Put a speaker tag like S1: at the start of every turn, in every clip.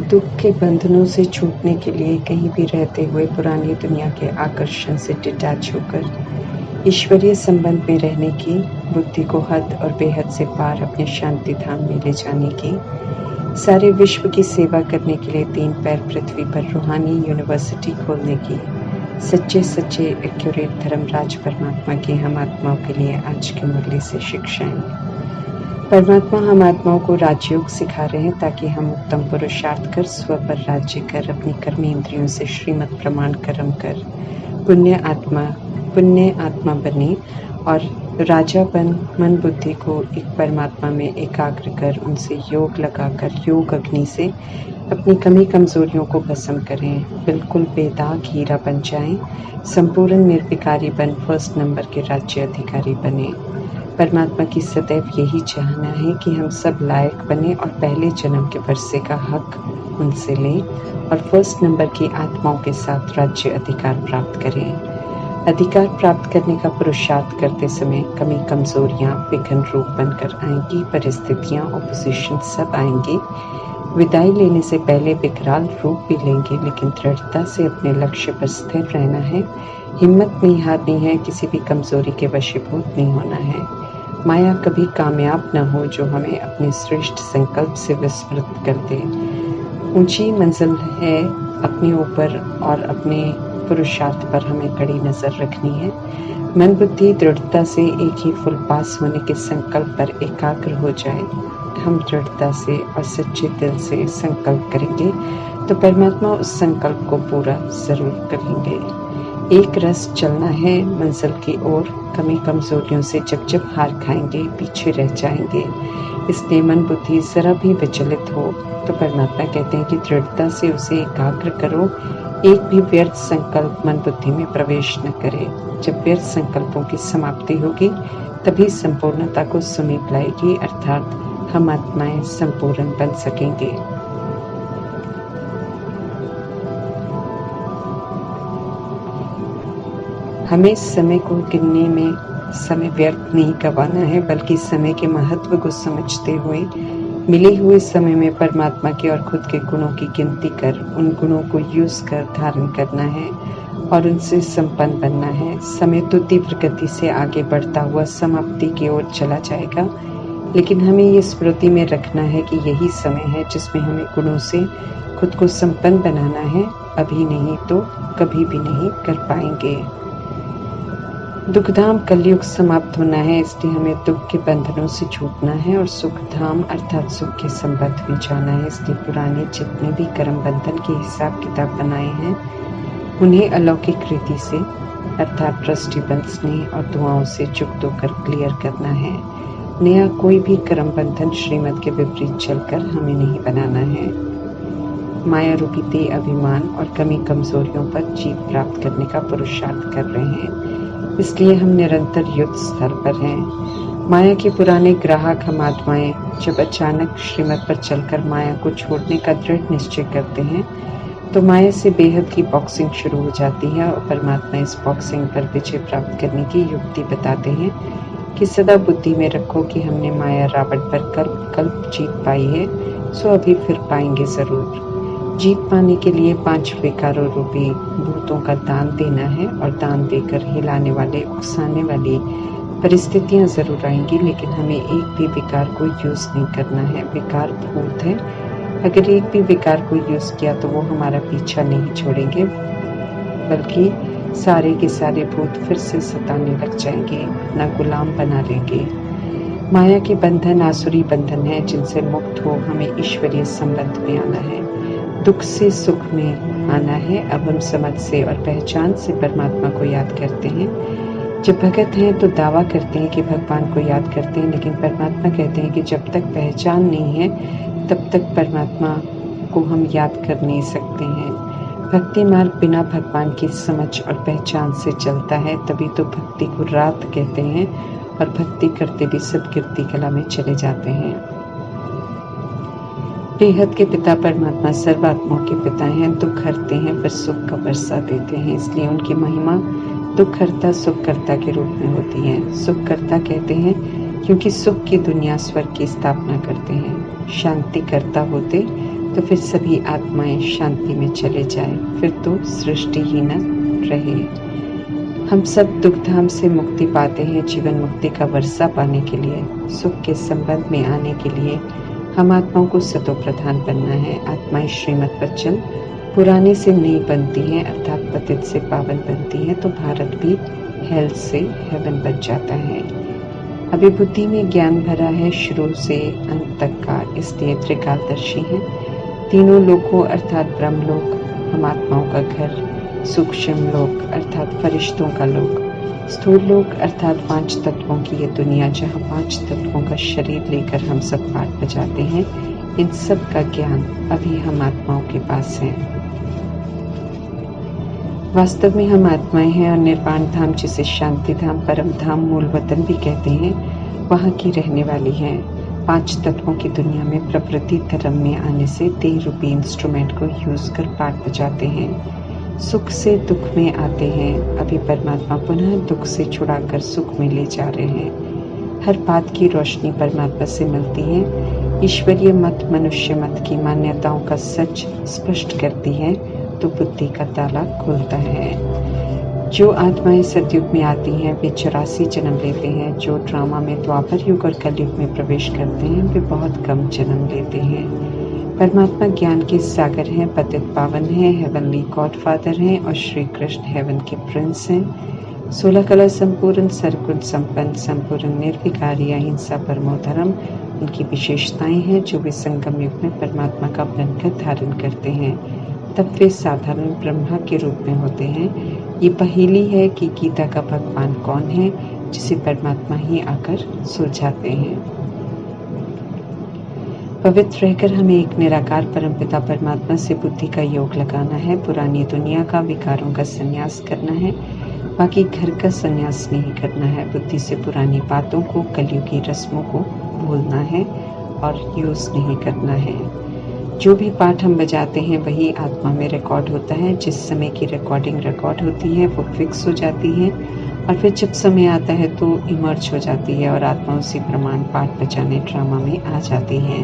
S1: दुख के बंधनों से छूटने के लिए कहीं भी रहते हुए पुरानी दुनिया के आकर्षण से डिटैच होकर ईश्वरीय संबंध में रहने की, बुद्धि को हद और बेहद से पार अपने शांति धाम में ले जाने की, सारे विश्व की सेवा करने के लिए 3 पैर पृथ्वी पर रूहानी यूनिवर्सिटी खोलने की, सच्चे एक्यूरेट धर्मराज परमात्मा की हम आत्माओं के लिए आज के मुरली से शिक्षाएं। परमात्मा हम आत्माओं को राजयोग सिखा रहे हैं ताकि हम उत्तम पुरुषार्थ कर स्व पर राज्य कर अपनी कर्मेंद्रियों से श्रीमत प्रमाण कर्म कर पुण्य आत्मा बने और राजा बन मन बुद्धि को एक परमात्मा में एकाग्र कर उनसे योग लगाकर योग अग्नि से अपनी कमी कमजोरियों को भस्म करें, बिल्कुल बेदाग हीरा बन जाएं, संपूर्ण निर्विकारी बन फर्स्ट नंबर के राज्य अधिकारी बने। परमात्मा की सदैव यही चाहना है कि हम सब लायक बने और पहले जन्म के वर्षे का हक उनसे लें और फर्स्ट नंबर की आत्माओं के साथ राज्य अधिकार प्राप्त करें। अधिकार प्राप्त करने का पुरुषार्थ करते समय कमी कमजोरियां विघ्न रूप बनकर आएंगी, परिस्थितियां ऑपोजिशन सब आएंगे। विदाई लेने से पहले विकराल रूप भी लेंगे, लेकिन दृढ़ता से अपने लक्ष्य पर स्थिर रहना है, हिम्मत नहीं हारनी है, किसी भी कमजोरी के वशीभूत नहीं होना है। माया कभी कामयाब न हो जो हमें अपने श्रेष्ठ संकल्प से विस्मृत कर दे। ऊंची मंजिल है अपने ऊपर और अपने पुरुषार्थ पर हमें कड़ी नजर रखनी है। मन बुद्धि दृढ़ता से एक ही फुल पास होने के संकल्प पर एकाग्र हो जाए। हम दृढ़ता से और सच्चे दिल से संकल्प करेंगे तो परमात्मा उस संकल्प को पूरा जरूर करेंगे। एक रस चलना है मंजिल की ओर, कमी कमजोरियों से जब हार खाएंगे पीछे रह जाएंगे। इसलिए मन बुद्धि जरा भी विचलित हो तो परमात्मा कहते हैं कि दृढ़ता से उसे एकाग्र करो, एक भी व्यर्थ संकल्प मन बुद्धि में प्रवेश न करे। जब व्यर्थ संकल्पों की समाप्ति होगी तभी संपूर्णता को समीप लाएगी, अर्थात हम आत्माएं संपूर्ण बन सकेंगे। हमें समय को गिनने में समय व्यर्थ नहीं गंवाना है, बल्कि समय के महत्व को समझते हुए मिले हुए समय में परमात्मा के और खुद के गुणों की गिनती कर उन गुणों को यूज कर धारण करना है और उनसे संपन्न बनना है। समय तो तीव्र गति से आगे बढ़ता हुआ समाप्ति की ओर चला जाएगा, लेकिन हमें ये स्मृति में रखना है कि यही समय है जिसमें हमें गुणों से खुद को संपन्न बनाना है। अभी नहीं तो कभी भी नहीं कर पाएंगे। दुखधाम कलयुग समाप्त होना है, इसलिए हमें दुख के बंधनों से छूटना है और सुखधाम अर्थात सुख के संबंध में जाना है। इसलिए पुराने जितने भी कर्म बंधन के हिसाब किताब बनाए हैं उन्हें अलौकिक रीति से अर्थात ट्रस्टी बंध स्नेह और दुआओं से युक्त होकर क्लियर करना है। नया कोई भी कर्म बंधन श्रीमत के विपरीत चलकर हमें नहीं बनाना है। माया रूपी देह अभिमान और कमी कमजोरियों पर जीत प्राप्त करने का पुरुषार्थ कर रहे हैं, इसलिए हम निरंतर युद्ध स्थल पर हैं। माया के पुराने ग्राहक हम आत्माएं जब अचानक श्रीमत पर चलकर माया को छोड़ने का दृढ़ निश्चय करते हैं तो माया से बेहद की बॉक्सिंग शुरू हो जाती है और परमात्मा इस बॉक्सिंग पर विजय प्राप्त करने की युक्ति बताते हैं कि सदा बुद्धि में रखो कि हमने माया रावण पर कल्प जीत पाई है, सो अभी फिर पाएंगे जरूर। जीत पाने के लिए 5 विकारों रूपी भूतों का दान देना है और दान देकर हिलाने वाले उकसाने वाली परिस्थितियां जरूर आएंगी, लेकिन हमें एक भी विकार को यूज नहीं करना है। विकार भूत है, अगर एक भी विकार को यूज किया तो वो हमारा पीछा नहीं छोड़ेंगे, बल्कि सारे के सारे भूत फिर से सताने लग जाएंगे, अपना गुलाम बना लेंगे। माया के बंधन आसुरी बंधन है जिनसे मुक्त हो हमें ईश्वरीय संबंध में आना है, दुख से सुख में आना है। अब हम समझ से और पहचान से परमात्मा को याद करते हैं। जब भगत हैं तो दावा करते हैं कि भगवान को याद करते हैं, लेकिन परमात्मा कहते हैं कि जब तक पहचान नहीं है तब तक परमात्मा को हम याद कर नहीं सकते हैं। भक्ति मार्ग बिना भगवान की समझ और पहचान से चलता है, तभी तो भक्ति को रात कहते हैं और भक्ति करते भी सब कीर्ति कला में चले जाते हैं। बेहद के पिता परमात्मा सर्वात्माओं के पिता हैं, दुख हरते हैं पर सुख का वर्षा देते हैं, इसलिए उनकी महिमा दुख हरता सुख करता के रूप में होती है। सुख करता कहते हैं क्योंकि सुख की दुनिया स्वर्ग की स्थापना करते हैं। शांति करता होते तो फिर सभी आत्माएं शांति में चले जाए, फिर तो सृष्टि ही न रहे। हम सब दुखधाम से मुक्ति पाते हैं जीवन मुक्ति का वर्षा पाने के लिए। सुख के संबंध में आने के लिए हम आत्माओं को सतो प्रधान बनना है। आत्माएं श्रीमत पर चल पुराने से नई बनती हैं, अर्थात पतित से पावन बनती हैं, तो भारत भी हेल से हेवन बन जाता है। अभी बुद्धि में ज्ञान भरा है शुरू से अंत तक का, इसलिए त्रिकालदर्शी है। तीनों लोकों अर्थात ब्रह्मलोक हम आत्माओं का घर, सूक्ष्म लोक अर्थात फरिश्तों का लोक, स्थूल लोक अर्थात 5 तत्वों की ये दुनिया जहाँ 5 तत्वों का शरीर लेकर हम सब पाठ बजाते हैं, इन सब का ज्ञान अभी हम आत्माओं के पास है। वास्तव में हम आत्माएं हैं और निर्वाण धाम, जिसे शांति धाम, परम धाम, मूल वतन भी कहते हैं, वहाँ की रहने वाली हैं। 5 तत्वों की दुनिया में प्रकृति धर्म में आने से देह रूपी इंस्ट्रूमेंट को यूज कर पाठ बजाते हैं। सुख से दुख में आते हैं, अभी परमात्मा पुनः दुख से छुड़ाकर सुख में ले जा रहे हैं। हर बात की रोशनी परमात्मा से मिलती है। ईश्वरीय मत मनुष्य मत की मान्यताओं का सच स्पष्ट करती है तो बुद्धि का ताला खुलता है। जो आत्माएं सतयुग में आती हैं वे 84 जन्म लेते हैं। जो ड्रामा में द्वापर युग और कलयुग में प्रवेश करते हैं वे बहुत कम जन्म लेते हैं। परमात्मा ज्ञान के सागर हैं, पतित पावन हैं, हेवनली गॉडफादर हैं और श्री कृष्ण हेवन के प्रिंस हैं। 16 कला संपूर्ण, सर्वगुण संपन्न, संपूर्ण निर्विकारी, अहिंसा परमो धर्म उनकी विशेषताएं हैं जो वे संगम युग में परमात्मा का बनकर धारण करते हैं। तब वे साधारण ब्रह्मा के रूप में होते हैं। ये पहेली है कि गीता का भगवान कौन है, जिसे परमात्मा ही आकर सुलझाते हैं। पवित्र रहकर हमें एक निराकार परमपिता परमात्मा से बुद्धि का योग लगाना है। पुरानी दुनिया का विकारों का संन्यास करना है, बाकी घर का संन्यास नहीं करना है। बुद्धि से पुरानी बातों को, कलयुगी रस्मों को भूलना है और यूज नहीं करना है। जो भी पाठ हम बजाते हैं वही आत्मा में रिकॉर्ड होता है। जिस समय की रिकॉर्डिंग रिकॉर्ड होती है वो फिक्स हो जाती है और फिर जब समय आता है तो इमर्ज हो जाती है और आत्मा उसी प्रमाण पाठ बजाने ड्रामा में आ जाती है।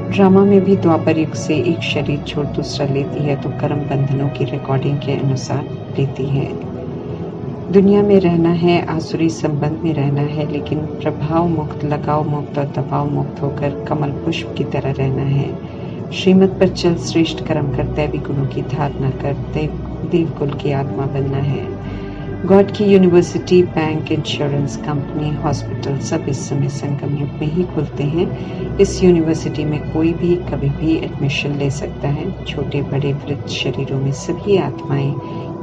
S1: ड्रामा में भी द्वापर युग से एक शरीर छोड़ दूसरा लेती है तो कर्म बंधनों की रिकॉर्डिंग के अनुसार लेती है। दुनिया में रहना है, आसुरी संबंध में रहना है, लेकिन प्रभाव मुक्त, लगाव मुक्त और दबाव मुक्त होकर कमल पुष्प की तरह रहना है। श्रीमत पर चल, श्रेष्ठ कर्म कर, दैवी गुणों की धारणा कर, देवकुल की आत्मा बनना है। गॉड की university, bank, insurance company, hospital सब इस समय संगम युग में ही खुलते हैं। इस यूनिवर्सिटी में कोई भी कभी भी एडमिशन ले सकता है। छोटे बड़े वृद्ध शरीरों में सभी आत्माएं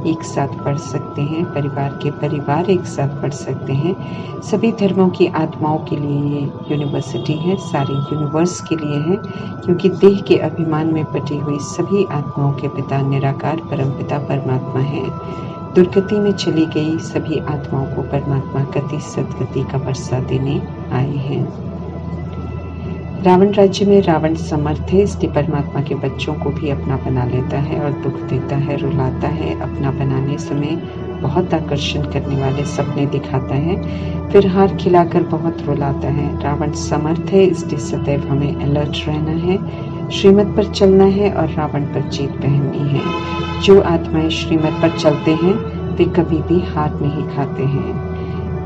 S1: एक साथ पढ़ सकते हैं। परिवार के परिवार एक साथ पढ़ सकते हैं। सभी धर्मों की आत्माओं के लिए ये यूनिवर्सिटी है, सारे यूनिवर्स के लिए है, क्योंकि देह के अभिमान में पटी हुई सभी आत्माओं के पिता निराकार परमपिता परमात्मा है। दुर्गति में चली गई सभी आत्माओं को परमात्मा गति सदगति का वर्षा देने आए हैं। रावण राज्य में रावण समर्थ है, इसलिए परमात्मा के बच्चों को भी अपना बना लेता है और दुख देता है, रुलाता है। अपना बनाने समय बहुत आकर्षण करने वाले सपने दिखाता है, फिर हार खिलाकर बहुत रुलाता है। रावण समर्थ है, इसलिए सदैव हमें अलर्ट रहना है, श्रीमत पर चलना है और रावण पर जीत पहननी है। जो आत्माएं श्रीमत पर चलते हैं वे कभी भी हार नहीं खाते हैं।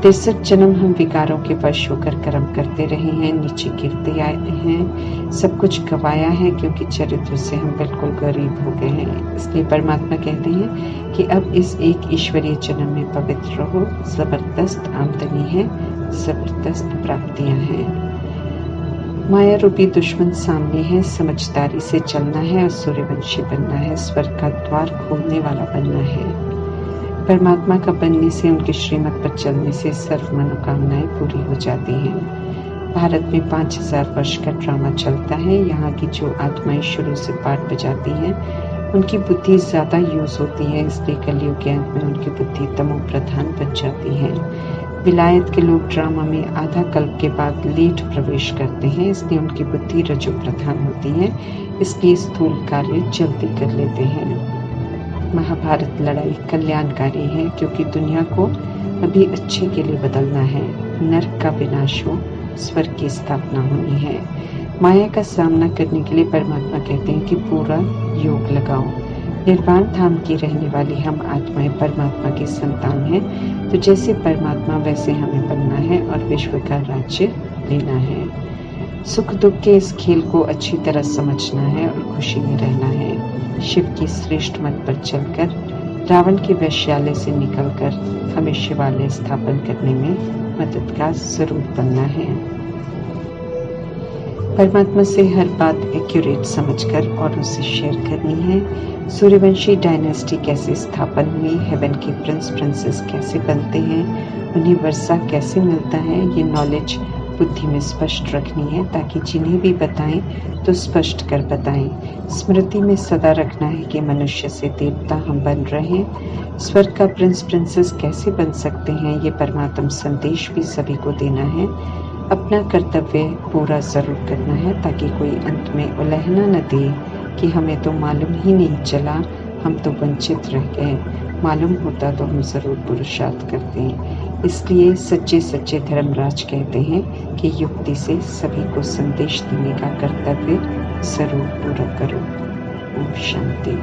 S1: 63 जन्म हम विकारों के वश होकर कर्म करते रहे हैं, नीचे गिरते आए हैं, सब कुछ गवाया है, क्योंकि चरित्र से हम बिल्कुल गरीब हो गए हैं। इसलिए परमात्मा कहते हैं कि अब इस एक ईश्वरीय जन्म में पवित्र रहो। जबरदस्त आमदनी है, जबरदस्त प्राप्तियां हैं। माया रूपी दुश्मन सामने है, समझदारी से चलना है और सूर्यवंशी बनना है, स्वर्ग का द्वार खोलने वाला बनना है। परमात्मा का बनने से, उनके श्रीमत पर चलने से सर्व मनोकामनाएं पूरी हो जाती हैं। भारत में 5000 वर्ष का ड्रामा चलता है। यहाँ की जो आत्माएं शुरू से पाठ बजाती हैं उनकी बुद्धि ज्यादा यूज होती है, इसलिए कलयुग के अंत में उनकी बुद्धि तमो प्रधान बन जाती है। विलायत के लोग ड्रामा में आधा कल्प के बाद लेट प्रवेश करते हैं, इसलिए उनकी बुद्धि रजो प्रधान होती है, इसलिए स्थूल कार्य जल्दी कर लेते हैं। महाभारत लड़ाई कल्याणकारी है, क्योंकि दुनिया को अभी अच्छे के लिए बदलना है। नरक का विनाश हो, स्वर्ग की स्थापना होनी है। माया का सामना करने के लिए परमात्मा कहते हैं कि पूरा योग लगाओ। निर्वाण धाम की रहने वाली हम आत्माएं परमात्मा की संतान हैं, तो जैसे परमात्मा वैसे हमें बनना है और विश्व का राज्य लेना है। सुख दुख के इस खेल को अच्छी तरह समझना है और खुशी में रहना है। शिव की श्रेष्ठ मत पर चलकर रावण के वैश्यालय से निकलकर हमें शिवालय स्थापन करने में मददगार जरूर बनना है। परमात्मा से हर बात एक्यूरेट समझकर और उसे शेयर करनी है। सूर्यवंशी डायनेस्टी कैसे स्थापन हुई, हेवन के प्रिंस प्रिंसेस कैसे बनते हैं, उन्हें वर्षा कैसे मिलता है, ये नॉलेज बुद्धि में स्पष्ट रखनी है ताकि जिन्हें भी बताएं तो स्पष्ट कर बताएं। स्मृति में सदा रखना है कि मनुष्य से देवता हम बन रहे हैं। स्वर्ग का प्रिंस प्रिंसेस कैसे बन सकते हैं, ये परमात्म संदेश भी सभी को देना है। अपना कर्तव्य पूरा जरूर करना है ताकि कोई अंत में उलहना न दे कि हमें तो मालूम ही नहीं चला, हम तो वंचित रह गए। मालूम होता तो हम जरूर पुरुषार्थ करते। इसलिए सच्चे सच्चे धर्मराज कहते हैं कि युक्ति से सभी को संदेश देने का कर्तव्य जरूर पूरा करो। ओम शांति।